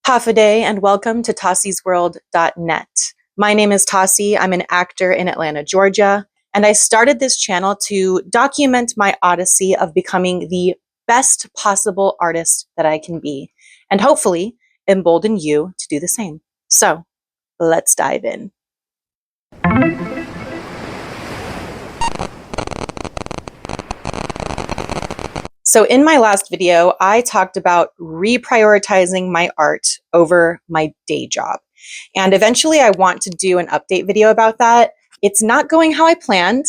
Hafaday, and welcome to Tassi'sWorld.net. My name is Tassi. I'm an actor in Atlanta, Georgia, and I started this channel to document my odyssey of becoming the best possible artist that I can be, and hopefully embolden you to do the same. So, let's dive in. So in my last video, I talked about reprioritizing my art over my day job. And eventually I want to do an update video about that. It's not going how I planned.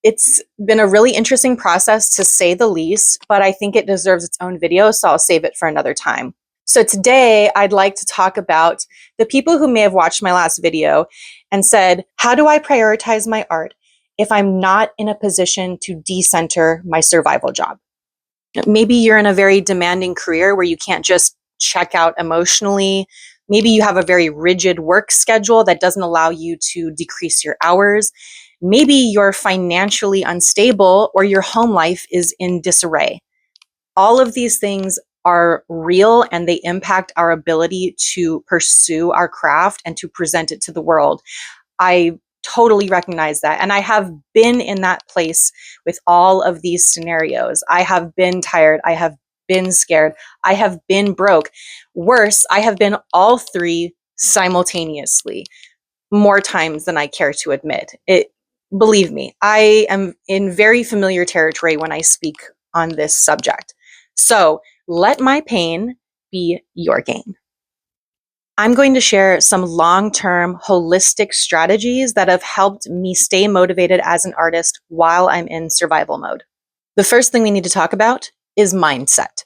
It's been a really interesting process to say the least, but I think it deserves its own video, so I'll save it for another time. So today I'd like to talk about the people who may have watched my last video and said, how do I prioritize my art if I'm not in a position to decenter my survival job? Maybe you're in a very demanding career where you can't just check out emotionally. Maybe you have a very rigid work schedule that doesn't allow you to decrease your hours. Maybe you're financially unstable or your home life is in disarray. All of these things are real and they impact our ability to pursue our craft and to present it to the world. I totally recognize that. And I have been in that place with all of these scenarios. I have been tired. I have been scared. I have been broke. Worse, I have been all three simultaneously, more times than I care to admit. Believe me, I am in very familiar territory when I speak on this subject. So let my pain be your gain. I'm going to share some long-term holistic strategies that have helped me stay motivated as an artist while I'm in survival mode. The first thing we need to talk about is mindset.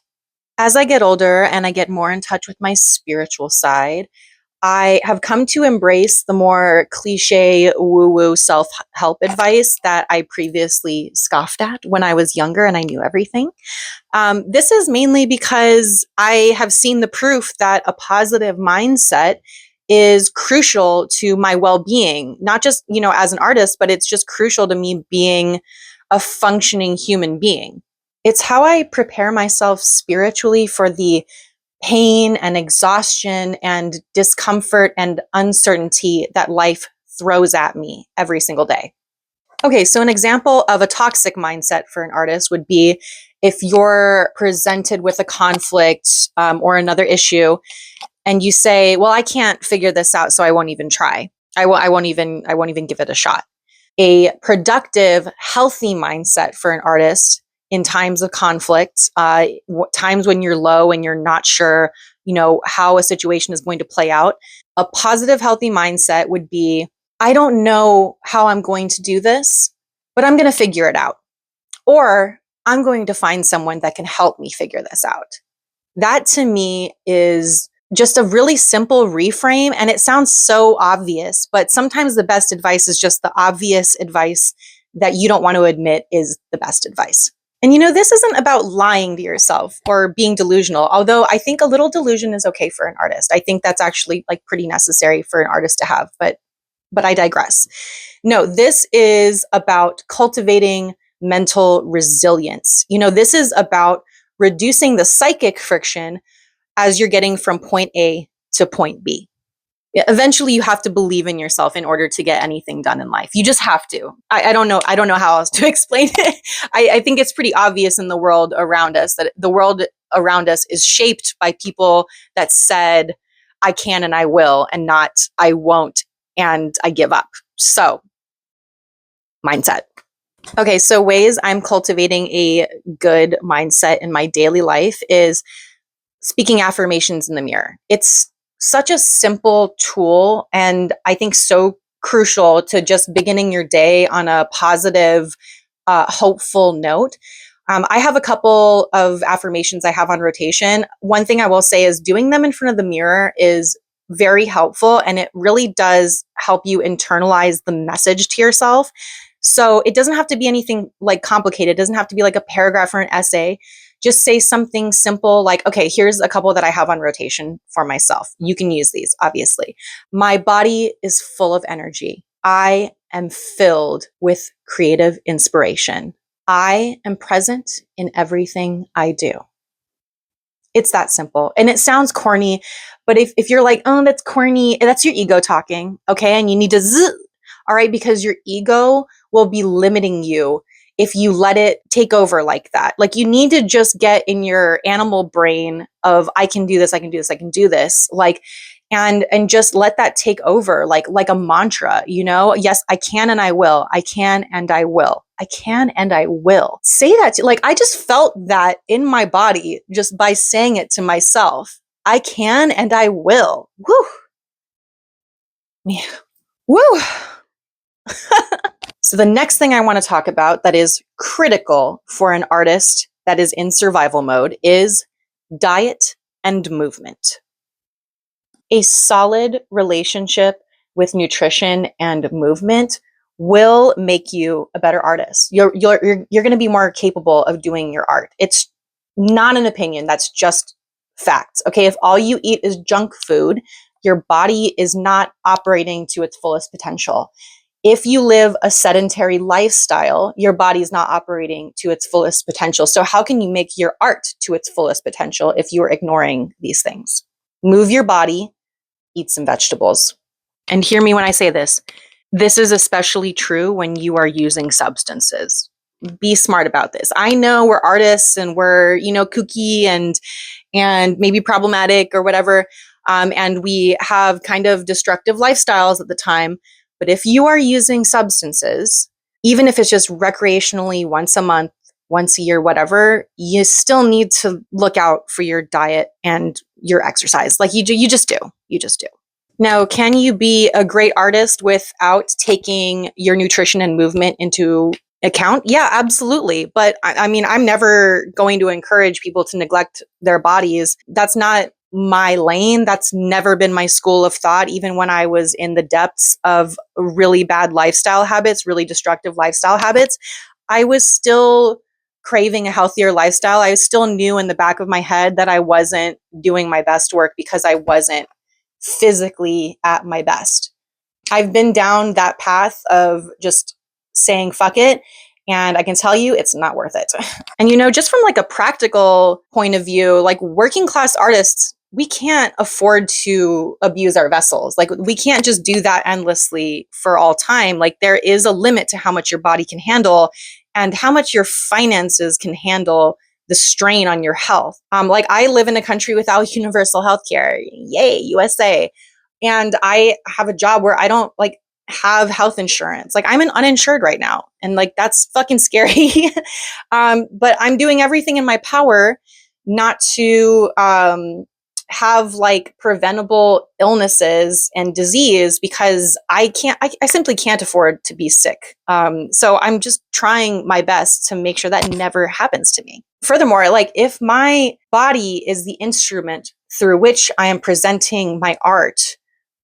As I get older and I get more in touch with my spiritual side, I have come to embrace the more cliche woo-woo self-help advice that I previously scoffed at when I was younger and I knew everything. This is mainly because I have seen the proof that a positive mindset is crucial to my well-being, not just, as an artist, but it's just crucial to me being a functioning human being. It's how I prepare myself spiritually for the pain and exhaustion and discomfort and uncertainty that life throws at me every single day. Okay, so an example of a toxic mindset for an artist would be if you're presented with a conflict or another issue and you say, well, I can't figure this out, so I won't even try. I won't even give it a shot. A productive, healthy mindset for an artist in times of conflict, times when you're low and you're not sure, how a situation is going to play out. A positive, healthy mindset would be, I don't know how I'm going to do this, but I'm going to figure it out. Or I'm going to find someone that can help me figure this out. That to me is just a really simple reframe. And it sounds so obvious, but sometimes the best advice is just the obvious advice that you don't want to admit is the best advice. And this isn't about lying to yourself or being delusional, although I think a little delusion is okay for an artist. I think that's actually pretty necessary for an artist to have, but I digress. No, this is about cultivating mental resilience. This is about reducing the psychic friction as you're getting from point A to point B. Eventually you have to believe in yourself in order to get anything done in life. You just have to. I don't know how else to explain it. I think it's pretty obvious in the world around us that the world around us is shaped by people that said, I can and I will, and not I won't and I give up. So, mindset. Okay, so ways I'm cultivating a good mindset in my daily life is speaking affirmations in the mirror. It's such a simple tool and I think so crucial to just beginning your day on a positive, hopeful note. I have a couple of affirmations I have on rotation. One thing I will say is doing them in front of the mirror is very helpful and it really does help you internalize the message to yourself. So it doesn't have to be anything complicated. It doesn't have to be like a paragraph or an essay. Just say something simple like, okay, here's a couple that I have on rotation for myself. You can use these, obviously. My body is full of energy. I am filled with creative inspiration. I am present in everything I do. It's that simple. And it sounds corny, but if you're like, oh, that's corny, that's your ego talking. Okay. And you need to all right, because your ego will be limiting you if you let it take over like that. Like you need to just get in your animal brain of I can do this, I can do this, I can do this. Like and just let that take over like a mantra, you know? Yes, I can and I will. I can and I will. I can and I will. Say that like I just felt that in my body just by saying it to myself. I can and I will. Woo. Yeah. Woo. So the next thing I want to talk about that is critical for an artist that is in survival mode is diet and movement. A solid relationship with nutrition and movement will make you a better artist. You're going to be more capable of doing your art. It's not an opinion, that's just facts. Okay, if all you eat is junk food, your body is not operating to its fullest potential. If you live a sedentary lifestyle, your body is not operating to its fullest potential. So how can you make your art to its fullest potential if you are ignoring these things? Move your body, eat some vegetables. And hear me when I say this. This is especially true when you are using substances. Be smart about this. I know we're artists and we're, kooky and maybe problematic or whatever. And we have kind of destructive lifestyles at the time. But if you are using substances, even if it's just recreationally once a month, once a year, whatever, you still need to look out for your diet and your exercise. Like you just do. You just do. Now, can you be a great artist without taking your nutrition and movement into account? Yeah, absolutely. But I mean, I'm never going to encourage people to neglect their bodies. That's not my lane. That's never been my school of thought. Even when I was in the depths of really bad lifestyle habits, really destructive lifestyle habits, I was still craving a healthier lifestyle. I still knew in the back of my head that I wasn't doing my best work because I wasn't physically at my best. I've been down that path of just saying fuck it, and I can tell you it's not worth it. And just from like a practical point of view, like working class artists, we can't afford to abuse our vessels. Like we can't just do that endlessly for all time. Like there is a limit to how much your body can handle and how much your finances can handle the strain on your health. Like I live in a country without universal health care. Yay, USA. And I have a job where I don't like have health insurance. Like I'm an uninsured right now. And like, that's fucking scary. But I'm doing everything in my power not to, have like preventable illnesses and disease because I simply can't afford to be sick. So I'm just trying my best to make sure that never happens to me. Furthermore, like if my body is the instrument through which I am presenting my art,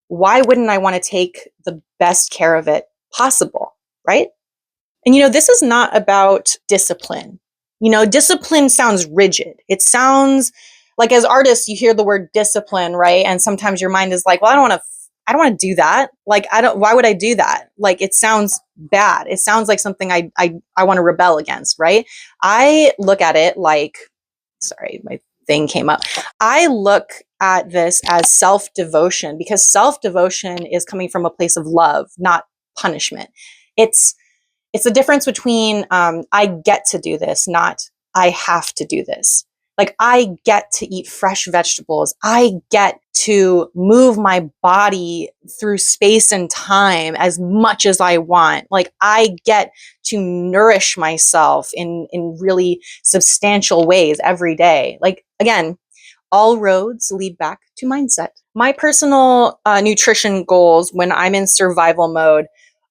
why wouldn't I want to take the best care of it possible, right? And this is not about discipline. Discipline sounds rigid. It sounds like as artists, you hear the word discipline, right? And sometimes your mind is like, well, I don't want to do that. Like, why would I do that? Like, it sounds bad. It sounds like something I want to rebel against, right? I look at it like, sorry, my thing came up. I look at this as self-devotion because self-devotion is coming from a place of love, not punishment. It's the difference between I get to do this, not I have to do this. Like I get to eat fresh vegetables. I get to move my body through space and time as much as I want. Like I get to nourish myself in really substantial ways every day. Like again, all roads lead back to mindset. My personal nutrition goals when I'm in survival mode,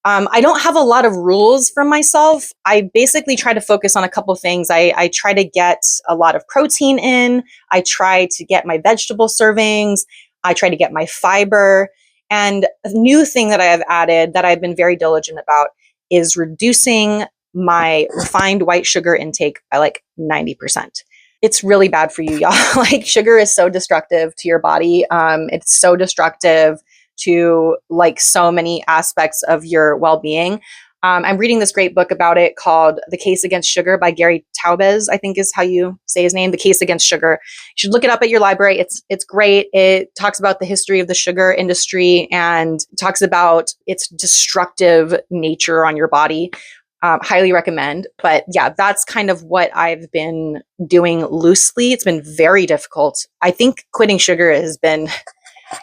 I don't have a lot of rules for myself. I basically try to focus on a couple things. I try to get a lot of protein in. I try to get my vegetable servings. I try to get my fiber. And a new thing that I have added that I've been very diligent about is reducing my refined white sugar intake by like 90%. It's really bad for you, y'all. Like sugar is so destructive to your body. It's so destructive to like so many aspects of your well-being. I'm reading this great book about it called The Case Against Sugar by Gary Taubes, I think is how you say his name, The Case Against Sugar. You should look it up at your library. It's great. It talks about the history of the sugar industry and talks about its destructive nature on your body. Highly recommend. But yeah, that's kind of what I've been doing loosely. It's been very difficult. I think quitting sugar has been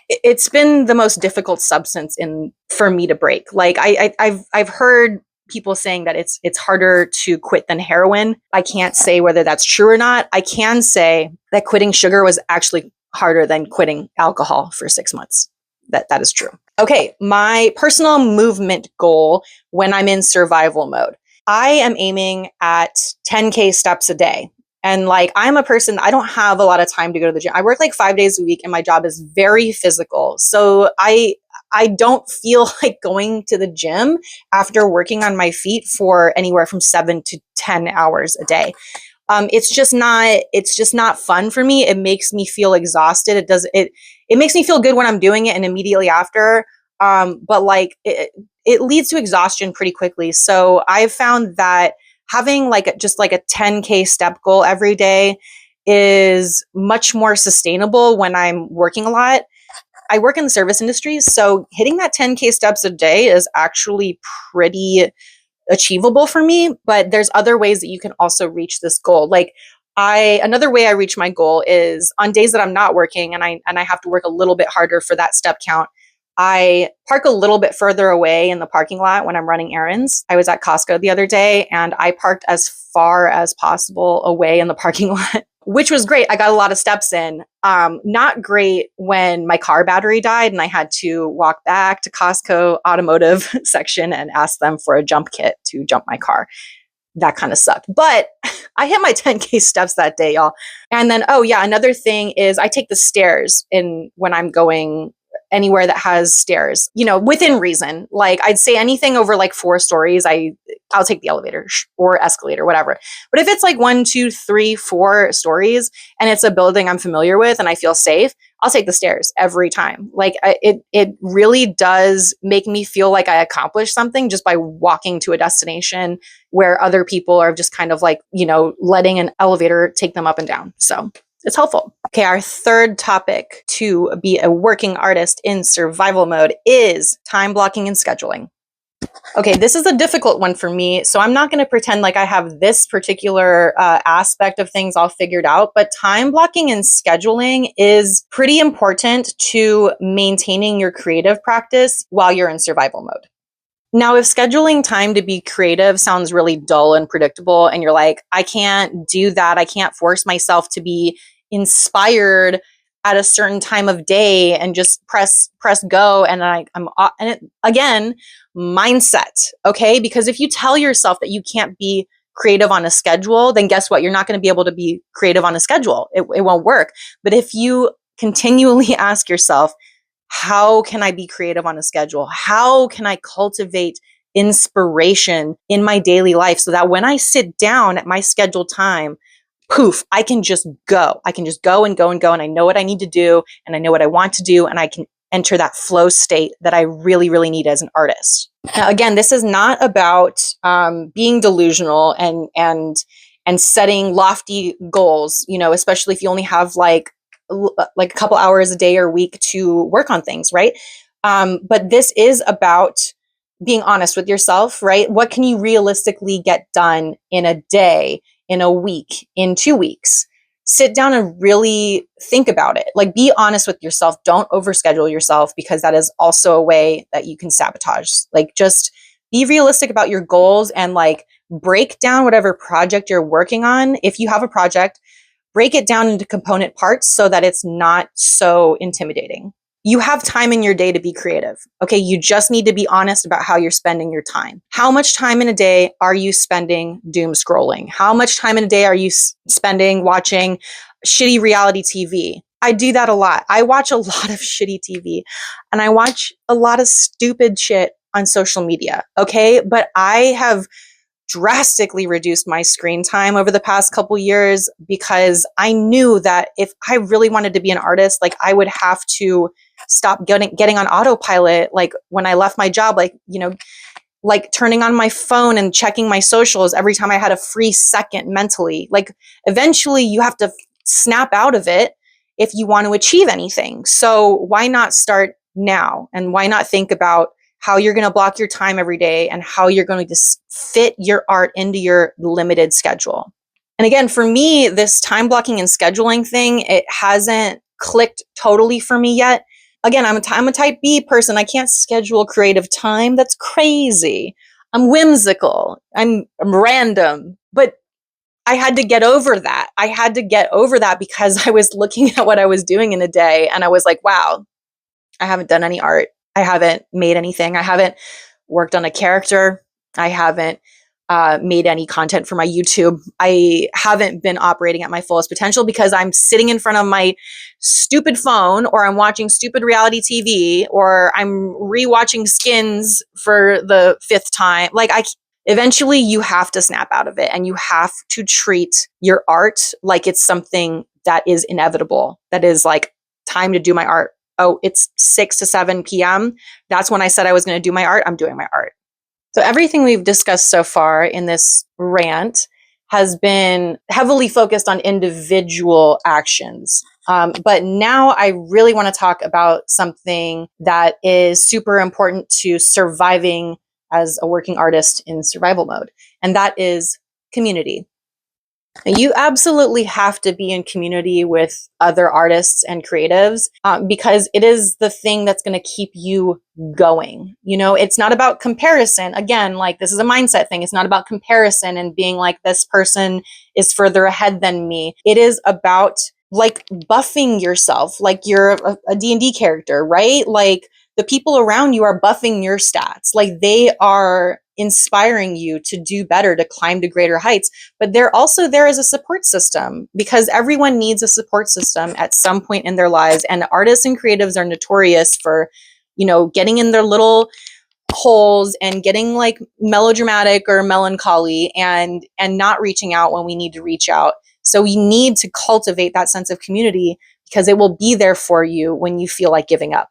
it's been the most difficult substance in for me to break. Like I've heard people saying that it's harder to quit than heroin. I can't say whether that's true or not. I can say that quitting sugar was actually harder than quitting alcohol for 6 months. That is true. Okay, my personal movement goal when I'm in survival mode. I am aiming at 10K steps a day. And like, I'm a person, I don't have a lot of time to go to the gym. I work like 5 days a week and my job is very physical. So I don't feel like going to the gym after working on my feet for anywhere from 7 to 10 hours a day. It's just not fun for me. It makes me feel exhausted. It makes me feel good when I'm doing it and immediately after. But like it leads to exhaustion pretty quickly. So I've found that having just like a 10K step goal every day is much more sustainable when I'm working a lot. I work in the service industry, so hitting that 10K steps a day is actually pretty achievable for me, but there's other ways that you can also reach this goal. Like another way I reach my goal is on days that I'm not working and I have to work a little bit harder for that step count. I park a little bit further away in the parking lot when I'm running errands. I was at Costco the other day and I parked as far as possible away in the parking lot, which was great. I got a lot of steps in. Not great when my car battery died and I had to walk back to Costco automotive section and ask them for a jump kit to jump my car. That kind of sucked. But I hit my 10K steps that day, y'all. And then, oh yeah, another thing is I take the stairs when I'm going anywhere that has stairs, within reason. Like I'd say anything over like 4 stories, I'll take the elevator or escalator, whatever. But if it's like 1, 2, 3, 4 stories and it's a building I'm familiar with and I feel safe, I'll take the stairs every time. Like it really does make me feel like I accomplished something just by walking to a destination where other people are just kind of like, letting an elevator take them up and down. So it's helpful. Okay, our third topic to be a working artist in survival mode is time blocking and scheduling. Okay, this is a difficult one for me, so I'm not going to pretend like I have this particular aspect of things all figured out, but time blocking and scheduling is pretty important to maintaining your creative practice while you're in survival mode. Now, if scheduling time to be creative sounds really dull and predictable, and you're like, I can't do that, I can't force myself to be inspired at a certain time of day and just press go, and again, mindset, okay? Because if you tell yourself that you can't be creative on a schedule, then guess what? You're not going to be able to be creative on a schedule. It won't work. But if you continually ask yourself, how can I be creative on a schedule? How can I cultivate inspiration in my daily life so that when I sit down at my scheduled time, poof, I can just go. I can just go and go and go. And I know what I need to do and I know what I want to do. And I can enter that flow state that I really, really need as an artist. Now, again, this is not about being delusional and setting lofty goals, especially if you only have like a couple hours a day or week to work on things, right? But this is about being honest with yourself, right? What can you realistically get done in a day, in a week, in 2 weeks? Sit down and really think about it. Like, be honest with yourself. Don't overschedule yourself, because that is also a way that you can sabotage. Like, just be realistic about your goals and like break down whatever project you're working on. If you have a project, break it down into component parts so that it's not so intimidating. You have time in your day to be creative. Okay, you just need to be honest about how you're spending your time. How much time in a day are you spending doom scrolling? How much time in a day are you spending watching shitty reality TV? I do that a lot. I watch a lot of shitty TV and I watch a lot of stupid shit on social media. Okay, but I have drastically reduced my screen time over the past couple years because I knew that if I really wanted to be an artist, like I would have to stop getting on autopilot. Like when I left my job, like, like turning on my phone and checking my socials every time I had a free second mentally. Like eventually you have to snap out of it if you want to achieve anything. So why not start now? And why not think about how you're going to block your time every day and how you're going to fit your art into your limited schedule? And again, for me, this time blocking and scheduling thing, it hasn't clicked totally for me yet. Again, I'm a type B person. I can't schedule creative time. That's crazy. I'm whimsical. I'm random. But I had to get over that. I had to get over that because I was looking at what I was doing in a day and I was like, wow, I haven't done any art. I haven't made anything. I haven't worked on a character. I haven't made any content for my YouTube. I haven't been operating at my fullest potential because I'm sitting in front of my stupid phone, or I'm watching stupid reality TV, or I'm rewatching Skins for the fifth time. Like eventually you have to snap out of it and you have to treat your art like it's something that is inevitable. That is like, time to do my art. Oh, it's 6 to 7 p.m. That's when I said I was going to do my art. I'm doing my art. So everything we've discussed so far in this rant has been heavily focused on individual actions. But now I really want to talk about something that is super important to surviving as a working artist in survival mode, and that is community. You absolutely have to be in community with other artists and creatives because it is the thing that's going to keep you going. You know, it's not about comparison. Again, like this is a mindset thing. It's not about comparison and being like, this person is further ahead than me. It is about like buffing yourself, like you're a D&D character, right? Like the people around you are buffing your stats. Like they are inspiring you to do better, to climb to greater heights. But they're also there as a support system because everyone needs a support system at some point in their lives. And artists and creatives are notorious for, you know, getting in their little holes and getting like melodramatic or melancholy and not reaching out when we need to reach out. So we need to cultivate that sense of community because it will be there for you when you feel like giving up.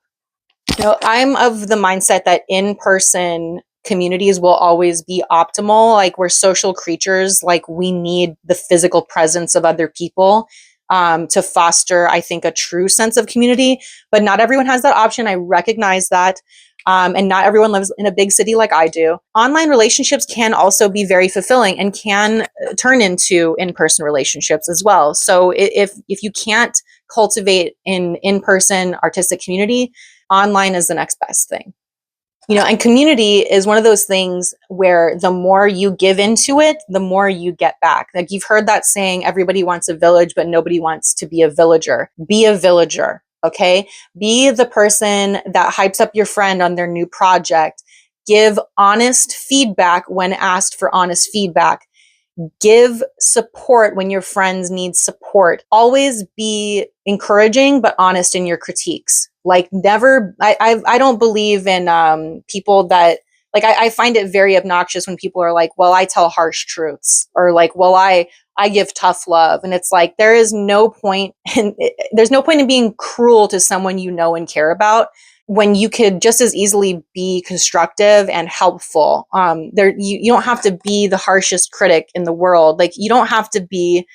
You know, I'm of the mindset that in-person communities will always be optimal. Like we're social creatures, like we need the physical presence of other people to foster, I think, a true sense of community. But not everyone has that option. I recognize that. And not everyone lives in a big city like I do. Online relationships can also be very fulfilling and can turn into in-person relationships as well. So if you can't cultivate an in-person artistic community, online is the next best thing. You know, and community is one of those things where the more you give into it, the more you get back. Like you've heard that saying, everybody wants a village, but nobody wants to be a villager. Be a villager, okay? Be the person that hypes up your friend on their new project. Give honest feedback when asked for honest feedback. Give support when your friends need support. Always be encouraging, but honest in your critiques. Like never, I don't believe in people that, like, I find it very obnoxious when people are like, well, I tell harsh truths, or like, well, I give tough love. And it's like, there's no point in being cruel to someone you know and care about when you could just as easily be constructive and helpful. You don't have to be the harshest critic in the world. Like you don't have to be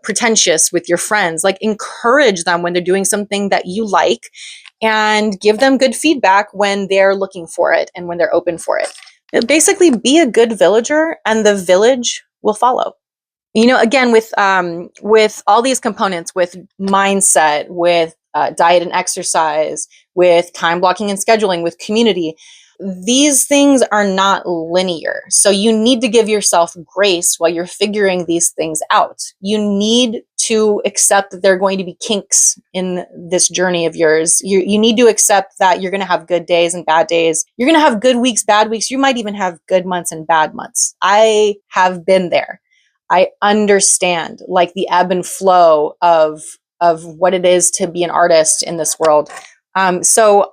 pretentious with your friends. Like encourage them when they're doing something that you like, and give them good feedback when they're looking for it and when they're open for it. Basically, be a good villager, and the village will follow. You know, again, with all these components, with mindset, with diet and exercise, with time blocking and scheduling, with community, these things are not linear. So you need to give yourself grace while you're figuring these things out. You need to accept that there are going to be kinks in this journey of yours. You need to accept that you're going to have good days and bad days. You're going to have good weeks, bad weeks. You might even have good months and bad months. I have been there. I understand like the ebb and flow of what it is to be an artist in this world. So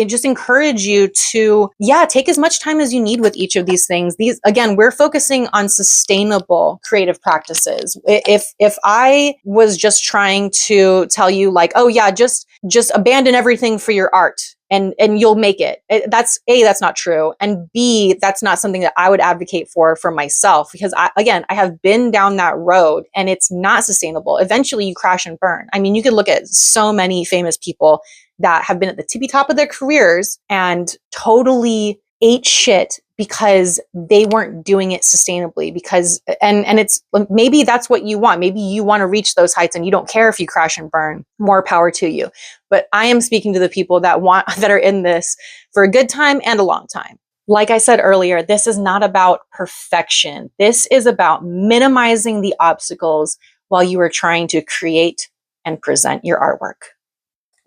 just encourage you to, yeah, take as much time as you need with each of these things. These, again, we're focusing on sustainable creative practices. If I was just trying to tell you like, oh yeah, just abandon everything for your art and you'll make it. That's A, that's not true. And B, that's not something that I would advocate for myself, because I have been down that road and it's not sustainable. Eventually you crash and burn. I mean, you could look at so many famous people that have been at the tippy top of their careers and totally ate shit because they weren't doing it sustainably. Because and it's, maybe that's what you want. Maybe you want to reach those heights and you don't care if you crash and burn. More power to you. But I am speaking to the people that are in this for a good time and a long time. Like I said earlier, this is not about perfection. This is about minimizing the obstacles while you are trying to create and present your artwork.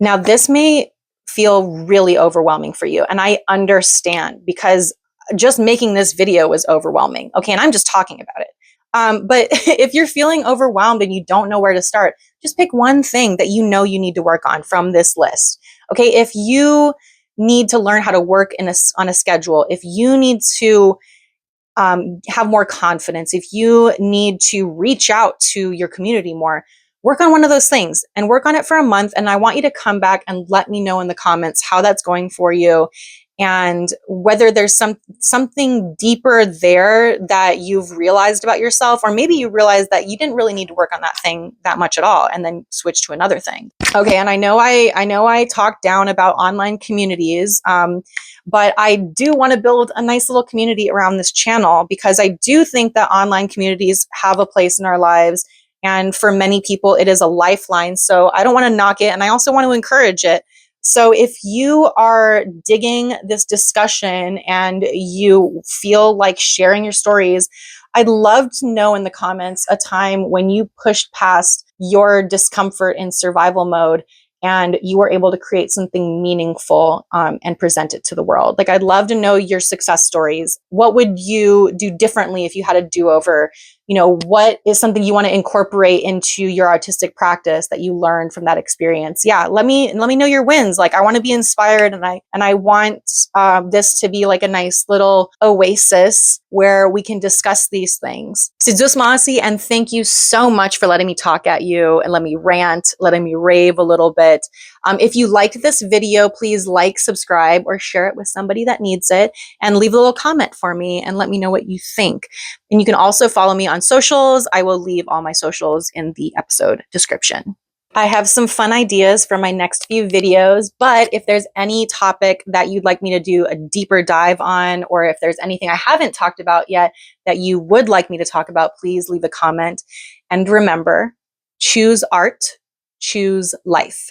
Now, this may feel really overwhelming for you, and I understand, because just making this video was overwhelming. Okay, and I'm just talking about it. But if you're feeling overwhelmed and you don't know where to start, just pick one thing that you know you need to work on from this list. Okay, if you need to learn how to work on a schedule, if you need to have more confidence, if you need to reach out to your community more, work on one of those things and work on it for a month. And I want you to come back and let me know in the comments how that's going for you, and whether there's something deeper there that you've realized about yourself, or maybe you realized that you didn't really need to work on that thing that much at all and then switch to another thing. Okay, and I know I talked down about online communities, but I do want to build a nice little community around this channel, because I do think that online communities have a place in our lives. And for many people, it is a lifeline. So I don't want to knock it, and I also want to encourage it. So if you are digging this discussion and you feel like sharing your stories, I'd love to know in the comments a time when you pushed past your discomfort in survival mode and you were able to create something meaningful and present it to the world. Like, I'd love to know your success stories. What would you do differently if you had a do-over? You know, what is something you want to incorporate into your artistic practice that you learned from that experience? Yeah, let me know your wins. Like, I want to be inspired, and I want this to be like a nice little oasis where we can discuss these things. Sidus Masi, and thank you so much for letting me talk at you and let me rant, letting me rave a little bit. If you liked this video, please like, subscribe, or share it with somebody that needs it, and leave a little comment for me and let me know what you think. And you can also follow me on socials. I will leave all my socials in the episode description. I have some fun ideas for my next few videos, but if there's any topic that you'd like me to do a deeper dive on, or if there's anything I haven't talked about yet that you would like me to talk about, please leave a comment. And remember, choose art, choose life.